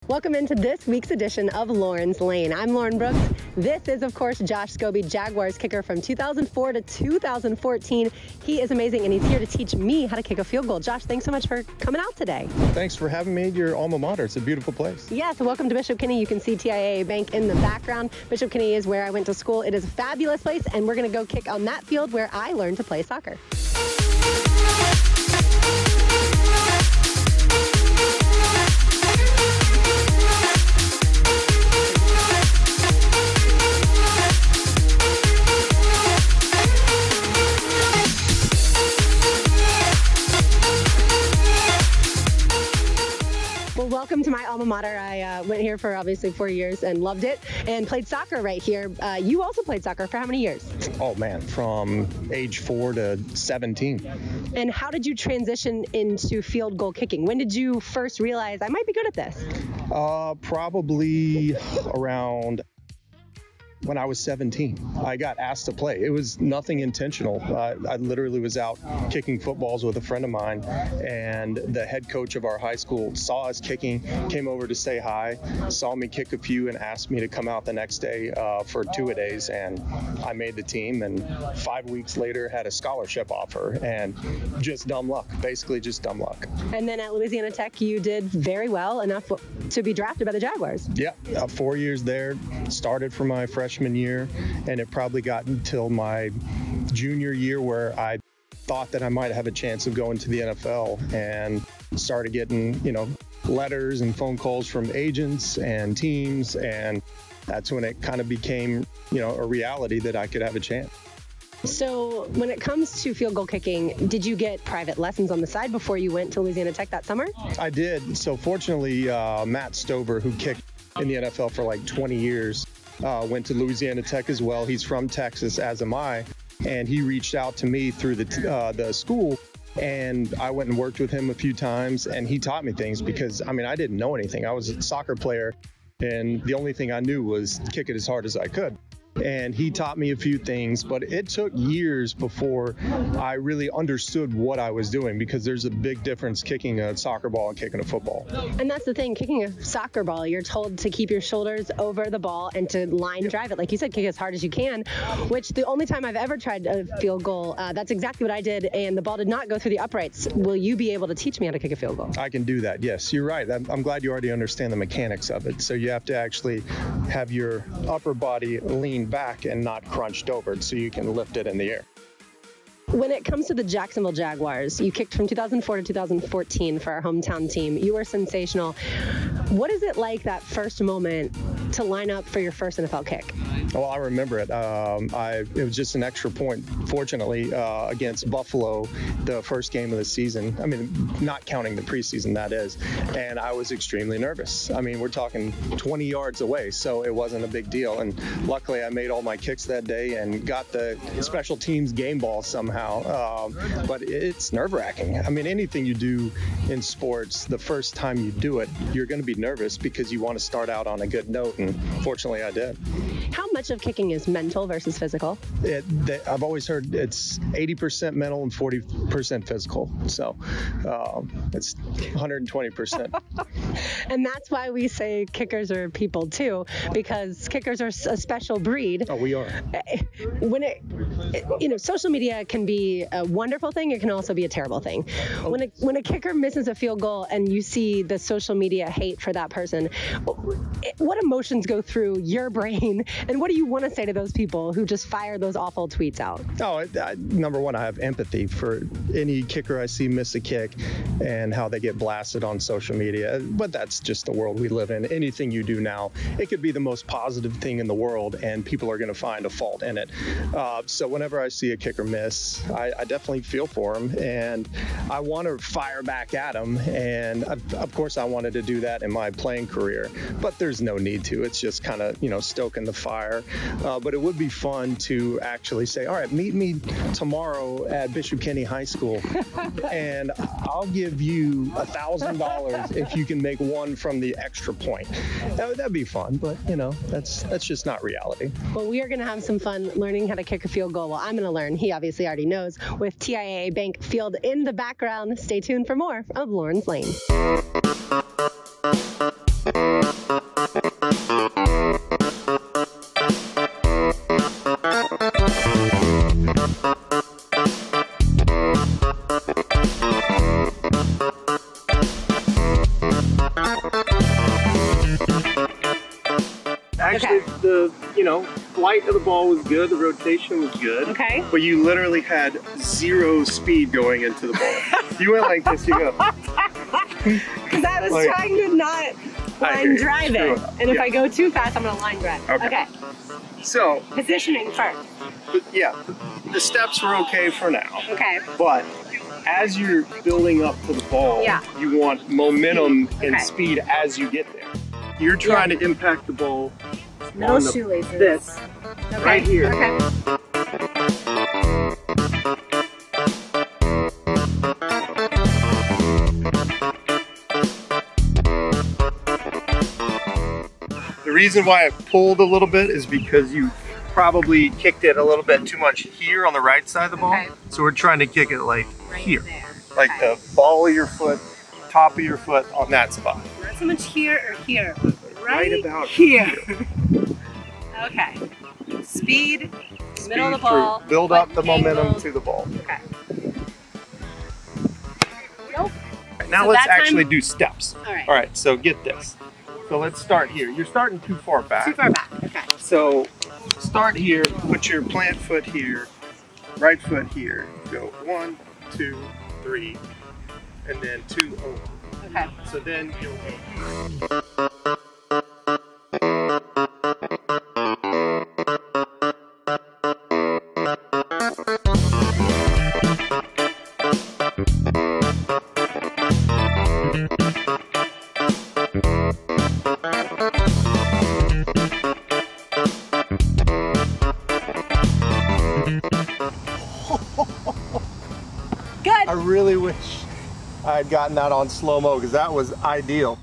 Welcome into this week's edition of Lauren's Lane. I'm Lauren Brooks. This is, of course, Josh Scobee, Jaguars kicker from 2004 to 2014. He is amazing, and he's here to teach me how to kick a field goal. Josh, thanks so much for coming out today. Thanks for having me at your alma mater. It's a beautiful place. Yeah, so welcome to Bishop Kenny. You can see TIAA Bank in the background. Bishop Kenny is where I went to school. It is a fabulous place, and we're going to go kick on that field where I learned to play soccer. Well, welcome to my alma mater. I went here for obviously 4 years and loved it and played soccer right here. You also played soccer for how many years? Oh man, from age 4 to 17. And how did you transition into field goal kicking? When did you first realize I might be good at this? Probably around when I was 17. I got asked to play. It was nothing intentional. I literally was out kicking footballs with a friend of mine, and the head coach of our high school saw us kicking, came over to say hi, saw me kick a few, and asked me to come out the next day for two-a-days, and I made the team, and 5 weeks later had a scholarship offer, and just dumb luck, basically just dumb luck. And then at Louisiana Tech, you did very well, enough to be drafted by the Jaguars. Yeah, 4 years there, started for my freshman year, and it probably got until my junior year where I thought that I might have a chance of going to the NFL, and started getting, letters and phone calls from agents and teams, and that's when it kind of became, a reality that I could have a chance. So when it comes to field goal kicking, did you get private lessons on the side before you went to Louisiana Tech that summer? I did. So fortunately, Matt Stover, who kicked in the NFL for like 20 years, went to Louisiana Tech as well. He's from Texas, as am I, and he reached out to me through the school, and I went and worked with him a few times, and he taught me things because, I didn't know anything. I was a soccer player, and the only thing I knew was kick it as hard as I could. And he taught me a few things, but it took years before I really understood what I was doing, because there's a big difference kicking a soccer ball and kicking a football. And that's the thing, kicking a soccer ball, you're told to keep your shoulders over the ball and to line drive it. Like you said, kick as hard as you can, which the only time I've ever tried a field goal, that's exactly what I did, and the ball did not go through the uprights. Will you be able to teach me how to kick a field goal? I can do that, yes. You're right. I'm glad you already understand the mechanics of it. So you have to actually have your upper body lean back and not crunched over, so you can lift it in the air. When it comes to the Jacksonville Jaguars, you kicked from 2004 to 2014 for our hometown team. You were sensational. What is it like that first moment to line up for your first NFL kick? Well, I remember it. It was just an extra point, fortunately, against Buffalo, the first game of the season. Not counting the preseason, that is. And I was extremely nervous. We're talking 20 yards away, so it wasn't a big deal. And luckily, I made all my kicks that day and got the special teams game ball somehow. But it's nerve-wracking. Anything you do in sports, the first time you do it, you're going to be nervous because you want to start out on a good note, and fortunately I did. How much of kicking is mental versus physical? I've always heard it's 80% mental and 40% physical. So it's 120%. And that's why we say kickers are people too, because kickers are a special breed. Oh, we are. When social media can be a wonderful thing, it can also be a terrible thing. Oh. When a kicker misses a field goal and you see the social media hate for that person, what emotions go through your brain, and what do you want to say to those people who just fire those awful tweets out? Oh, number one, I have empathy for any kicker I see miss a kick and how they get blasted on social media. But that's just the world we live in. Anything you do now, it could be the most positive thing in the world, and people are going to find a fault in it. So whenever I see a kicker miss, I definitely feel for him, and I want to fire back at him. And of course, I wanted to do that in my playing career, but there's no need to. It's just kind of, stoking the fire. But it would be fun to actually say, all right, meet me tomorrow at Bishop Kenny High School, and I'll give you $1,000 if you can make one from the extra point. That'd be fun, but that's just not reality. Well, we are going to have some fun learning how to kick a field goal. Well, I'm going to learn. He obviously already knows, with TIAA Bank Field in the background. Stay tuned for more of Lauren's Lane. Actually, Okay. the flight of the ball was good. The rotation was good. Okay. But you literally had 0 speed going into the ball. You went like this. You go. Because I was Like, trying to not line drive Screw it. it up. And if Yeah. I go too fast, I'm going to line drive. Okay. So, Positioning first. yeah, the steps were okay for now. Okay. But as you're building up to the ball, Yeah. you want momentum and Okay. speed as you get there. You're trying to impact the ball Middle on the, shoelaces. this Okay. right here. Okay. The reason why I pulled a little bit is because you probably kicked it a little bit too much here on the right side of the ball. Okay. So we're trying to kick it like Right here. there. Like Okay. the ball of your foot, top of your foot on that spot. Not so much here or here. Right about here. Okay. Speed, middle of the Speed ball. through. Build foot up the momentum angled. to the ball. Okay. Nope. Now So let's that time- actually do steps. All right. All right, so get this. So let's start here. You're starting too far back. Too far back. Okay. So start here, put your plant foot here, right foot here. Go 1, 2, 3, and then 2 over. Okay. So then you'll Good. I really wish I had gotten that on slow-mo because that was ideal.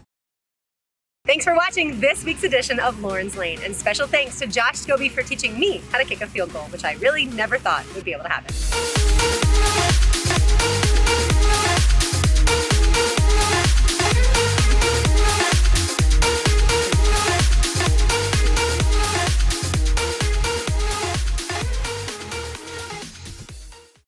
Thanks for watching this week's edition of Lauren's Lane, and special thanks to Josh Scobee for teaching me how to kick a field goal, which I really never thought would be able to happen.